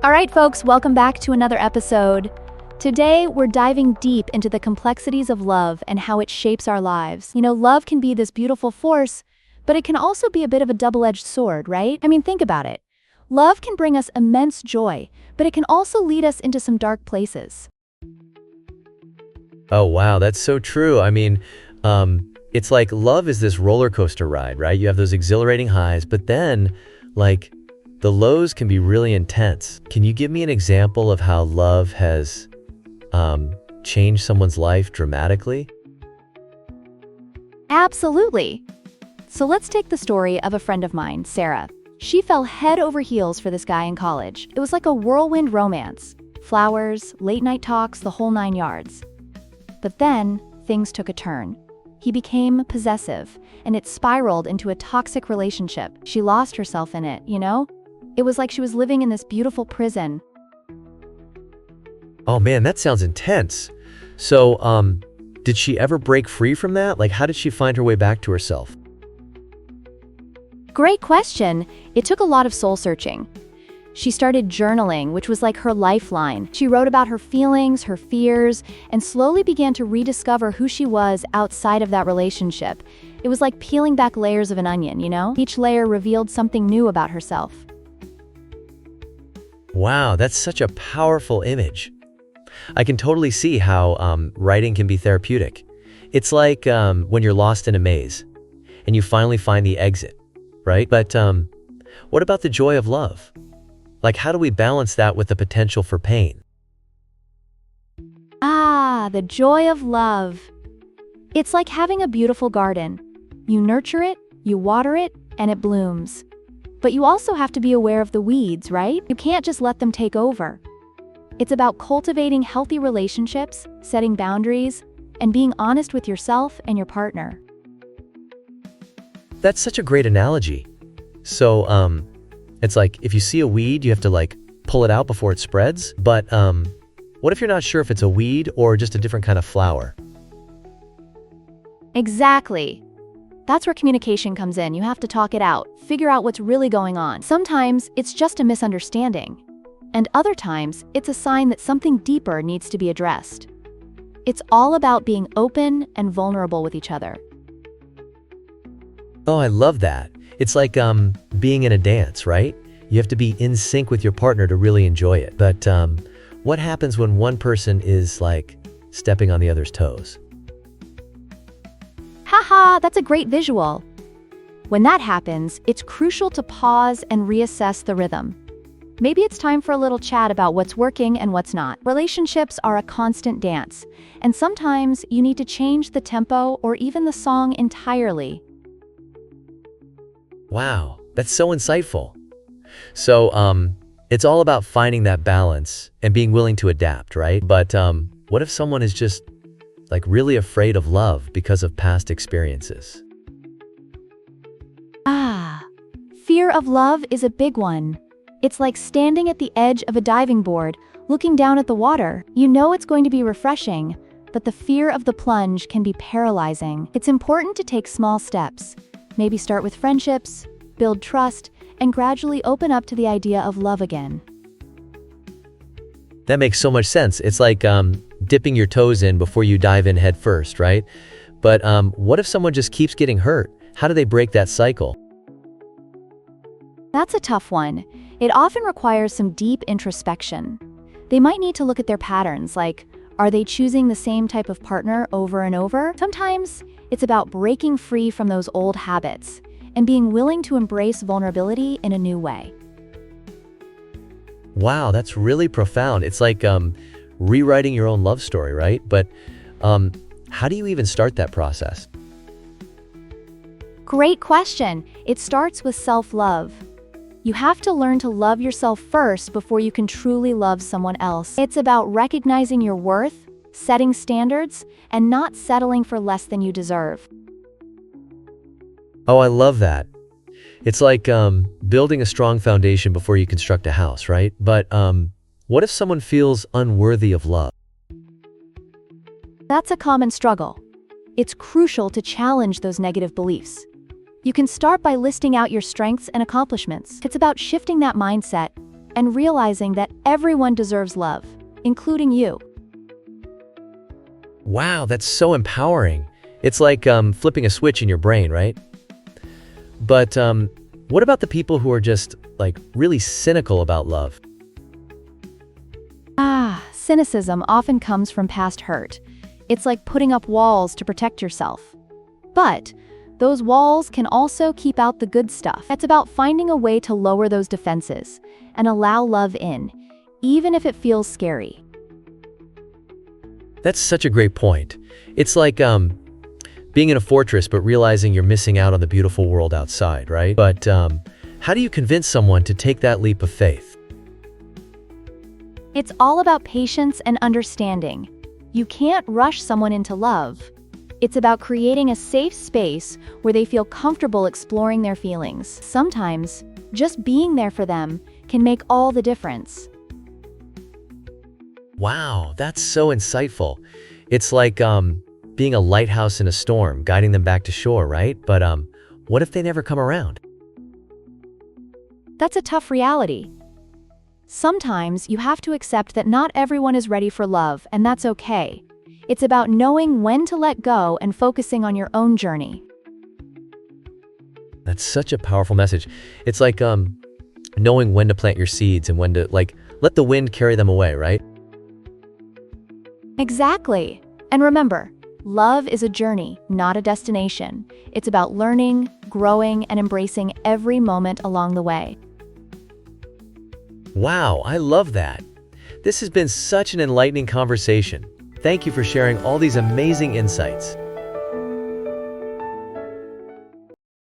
All right, folks, welcome back to another episode. Today, we're diving deep into the complexities of love and how it shapes our lives. Love can be this beautiful force, but it can also be a bit of a double-edged sword, right? I mean, think about it. Love can bring us immense joy, but it can also lead us into some dark places. Oh, wow, that's so true. It's like love is this roller coaster ride, right? You have those exhilarating highs, but then, the lows can be really intense. Can you give me an example of how love has changed someone's life dramatically? Absolutely. So let's take the story of a friend of mine, Sarah. She fell head over heels for this guy in college. It was like a whirlwind romance. Flowers, late-night talks, the whole 9 yards. But then, things took a turn. He became possessive, and it spiraled into a toxic relationship. She lost herself in it, It was like she was living in this beautiful prison. Oh man, that sounds intense. So, did she ever break free from that? How did she find her way back to herself? Great question. It took a lot of soul searching. She started journaling, which was like her lifeline. She wrote about her feelings, her fears, and slowly began to rediscover who she was outside of that relationship. It was like peeling back layers of an onion, Each layer revealed something new about herself. Wow, that's such a powerful image. I can totally see how writing can be therapeutic. It's like when you're lost in a maze and you finally find the exit, right? But what about the joy of love? How do we balance that with the potential for pain? The joy of love. It's like having a beautiful garden. You nurture it, you water it, and it blooms. But you also have to be aware of the weeds, right? You can't just let them take over. It's about cultivating healthy relationships, setting boundaries, and being honest with yourself and your partner. That's such a great analogy. So, it's like if you see a weed, you have to pull it out before it spreads. But what if you're not sure if it's a weed or just a different kind of flower? Exactly. That's where communication comes in. You have to talk it out, figure out what's really going on. Sometimes it's just a misunderstanding, and other times it's a sign that something deeper needs to be addressed. It's all about being open and vulnerable with each other. Oh, I love that. It's like being in a dance, right? You have to be in sync with your partner to really enjoy it. But what happens when one person is stepping on the other's toes? Haha, that's a great visual. When that happens, it's crucial to pause and reassess the rhythm. Maybe it's time for a little chat about what's working and what's not. Relationships are a constant dance, and sometimes you need to change the tempo or even the song entirely. Wow, that's so insightful. So, it's all about finding that balance and being willing to adapt, right? But what if someone is just really afraid of love because of past experiences? Fear of love is a big one. It's like standing at the edge of a diving board, looking down at the water. You know it's going to be refreshing, but the fear of the plunge can be paralyzing. It's important to take small steps. Maybe start with friendships, build trust, and gradually open up to the idea of love again. That makes so much sense. It's like dipping your toes in before you dive in head first, right? But what if someone just keeps getting hurt? How do they break that cycle? That's a tough one. It often requires some deep introspection. They might need to look at their patterns, are they choosing the same type of partner over and over? Sometimes it's about breaking free from those old habits and being willing to embrace vulnerability in a new way. Wow, that's really profound. It's like rewriting your own love story, right? But how do you even start that process? Great question. It starts with self-love. You have to learn to love yourself first before you can truly love someone else. It's about recognizing your worth, setting standards, and not settling for less than you deserve. Oh, I love that. It's like building a strong foundation before you construct a house, right? But what if someone feels unworthy of love? That's a common struggle. It's crucial to challenge those negative beliefs. You can start by listing out your strengths and accomplishments. It's about shifting that mindset, and realizing that everyone deserves love, including you. Wow, that's so empowering. It's like flipping a switch in your brain, right? But what about the people who are just, like, really cynical about love? Cynicism often comes from past hurt. It's like putting up walls to protect yourself. But those walls can also keep out the good stuff. It's about finding a way to lower those defenses and allow love in, even if it feels scary. That's such a great point. It's like being in a fortress but realizing you're missing out on the beautiful world outside, right? But how do you convince someone to take that leap of faith? It's all about patience and understanding. You can't rush someone into love. It's about creating a safe space where they feel comfortable exploring their feelings. Sometimes, just being there for them can make all the difference. Wow, that's so insightful. It's like being a lighthouse in a storm, guiding them back to shore, right? But what if they never come around? That's a tough reality. Sometimes you have to accept that not everyone is ready for love, and that's okay. It's about knowing when to let go and focusing on your own journey. That's such a powerful message. It's like knowing when to plant your seeds and when to, like, let the wind carry them away, right? Exactly. And remember, love is a journey, not a destination. It's about learning, growing, and embracing every moment along the way. Wow, I love that. This has been such an enlightening conversation. Thank you for sharing all these amazing insights.